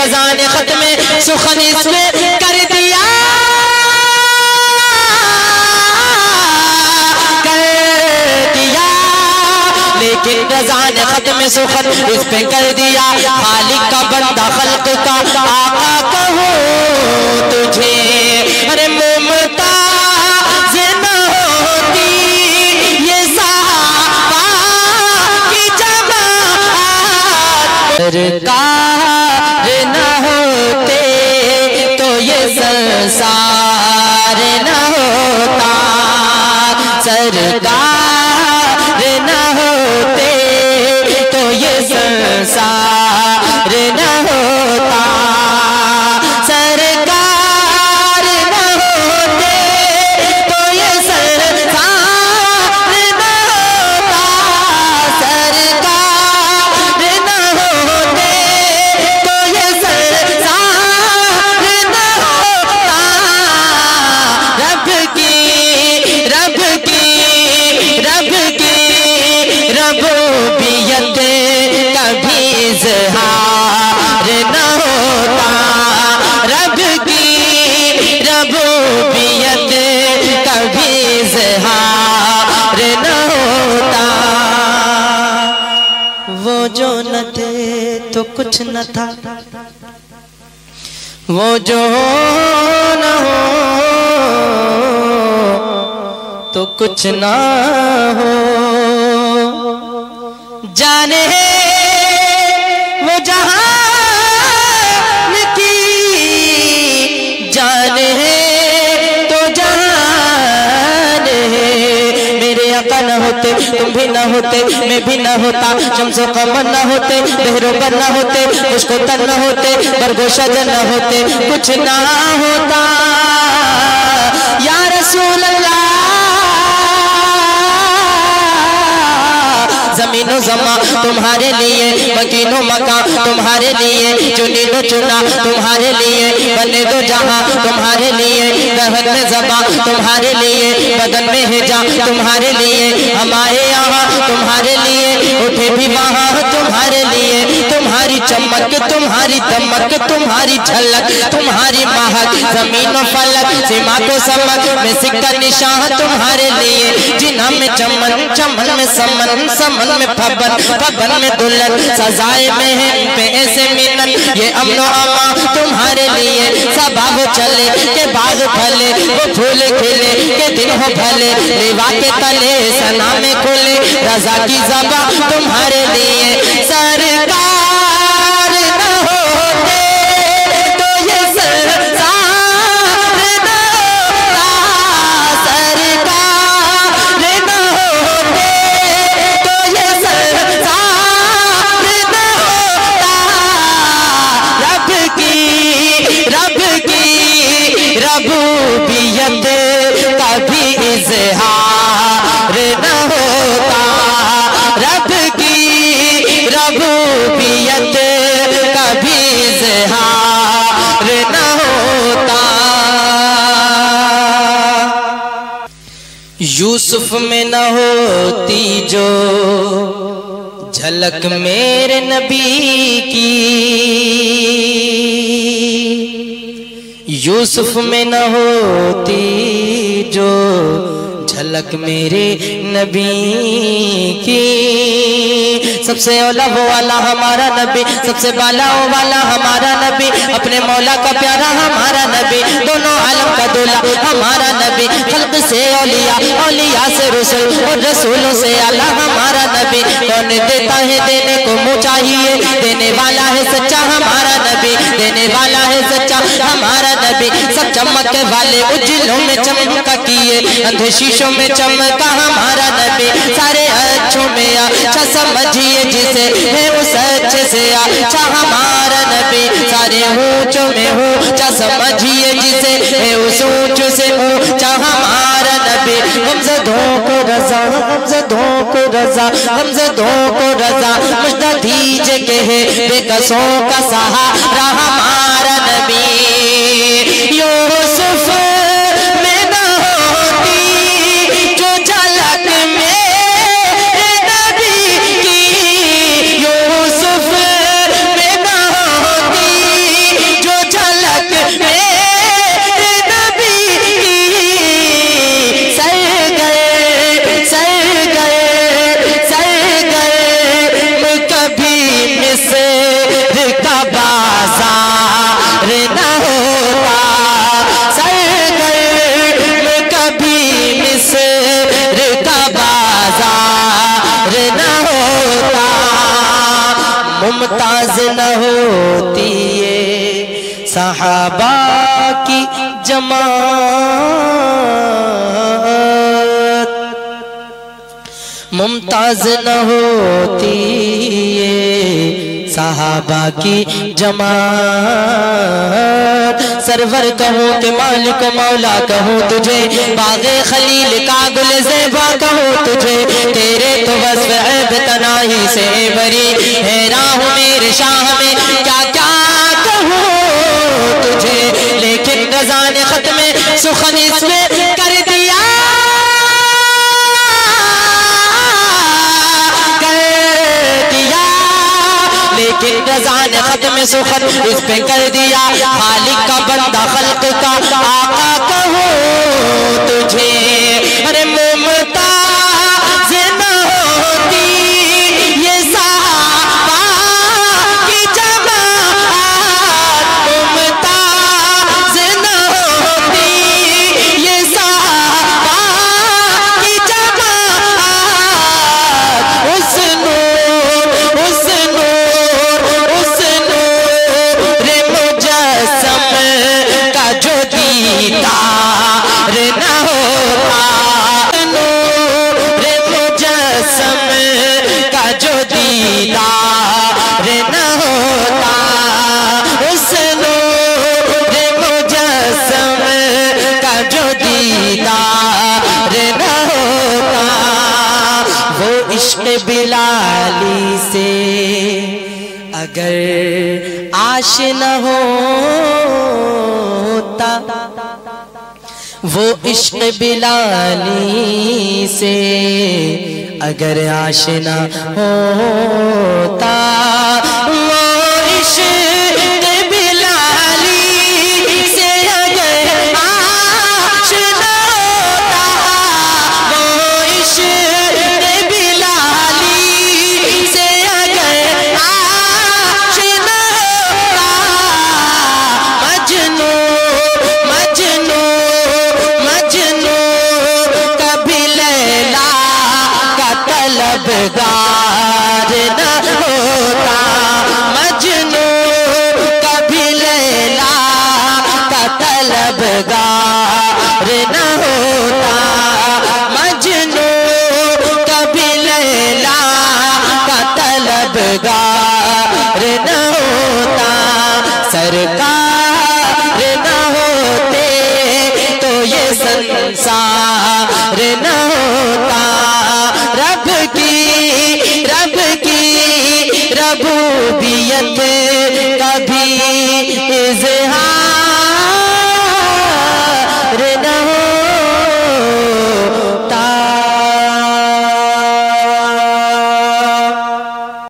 रज़ा ने खत्म सुखन इसमें कर दिया, लेकिन रज़ा ने खत्म सुखन इस पे कर दिया। खालिक का बंदा खल्क का आका कहो तुझे, अरे मुमताज़ न होती ये साहबा की जमात, सरकार न होते तो ये संसार न होता, सरकार न होते तो ये संसार न होता, सरकार न होते तो ये संसार न होता, सरकार न होते तो ये संसार न होता। रब की रबूबियत कभी इज़हार न होता, रब की रबूबियत कभी इज़हार न होता। वो जो न थे तो कुछ न था, वो जो न हो तो कुछ ना हो, जाने वो जहान की जाने तो जान है। मेरे आका न होते तुम भी न होते, मैं भी न होता, शम्सो कमर न होते, बहरोबर न होते, मुझको तर न होते, बरगो शजर न होते, कुछ ना होता। या रसूल अल्लाह, ज़मीनो ज़मा तुम्हारे लिए, मकीनो मका तुम्हारे लिए, चुनी दो चुना तुम्हारे लिए, बने दो जहां तुम्हारे लिए, दहन में ज़बा तुम्हारे लिए, बदन में हिजा तुम्हारे लिए, हम आए यहाँ तुम्हारे लिए, उठे भी वहाँ तुम्हारे लिए। तुम्हारी चमक, तुम्हारी दमक, तुम्हारी झलक, तुम्हारी महक, ज़मीन और फलक, सीमा को समक में सिक्का निशान तुम्हारे लिए। जिन्हा में चमन, चमन में समन, समन में फबन, फबन में दुल्हन, सजाए में है पे ऐसे मिलन। ये अमनो अमा तुम्हारे लिए, सबाब चले के बाग फले, वो फूल खिले के दिन हो भले, लेवा के तले सना में खुले, रजा की ज़बा तुम्हारे लिए। सरकार न होते तो ये संसार न होता, सरकार न होते तो ये संसार न होता। रब की रबूबियत कभी इज़हार न होता, रब की रबूबियत कभी इज़हार न होता। यूसुफ में न होती जो झलक मेरे नबी की, यूसुफ में न होती जो झलक मेरे नबी की। सबसे औला वो वाला हमारा नबी, सबसे बाला वो वाला हमारा नबी, अपने मौला का प्यारा हमारा नबी, दोनों आलम का दूल्हा हमारा नबी। खल्क से औलिया, औलिया से रसूल और रसूलों से आला हमारा नबी। कौन देता है देने को मुँह चाहिए, देने वाला है सच्चा हमारा नबी, देने वाला है सच्चा हमारा नबी। सब चमकने वाले उज्जलों में चमका किए, अंधे शीशों में चमका हमारा नबी। सारे अच्छों में अच्छा समझिए जिसे है उस अच्छे से अच्छा हमारा नबी। सारे ऊंचों में ऊंचा समझिए जिसे है उस ऊंच से ऊंचा हमारा नबी। हमज़दों को रज़ा, हमज़दों को रज़ा, हमज़दों को रज़ा मुझदा दीजिए के है बेकसों का सहारा हमारा नबी। यूसुफ में न होती जो झलक मेरे नबी की, यूसुफ में न होती न होती ये सहाबा की जमात, मुमताज न होती ये सहाबा की जमात। सरवर कहूँ कि मालिक मौला कहूँ तुझे, बाग़े खलील का गुल ज़ेबा कहूँ तुझे, तेरे तो वस्फ़ ऐब तनाही से बरी, हैरान हूँ मेरे शाह में क्या क्या कहूँ तुझे। लेकिन रज़ा ने ख़त में सुखन इसमें कर दिया, लेकिन रज़ा ने ख़त में सुखन इस पे कर दिया। खालिक का बंदा खल्क का आका कहूँ तुझे, अरे मुमताज़ न होती ये सहाबा की जमात, मुमताज़ न होती ये सहाबा की जमात। उस नूर का जो दीदार न होता, नूर मुजस्सम का जो दीदार न होता, उस नूर मुजस्सम का जो दीदार न होता। वो इश्क़ बिलाली से अगर आशिना होता, वो इश्क़ बिलाली से अगर आशिना होता, वो इश्क़ बिलाली से अगर आशिना होता, वो इश्क़ बिलाली से अगर आशिना होता। मजनू मजनू मजनू कभी लैला का तलबगार न होता, मजनू कभी लैला का तलबगार न होता, मजनू कभी लैला का तलबगार न होता। सरकार न होते तो ये संसार न होता,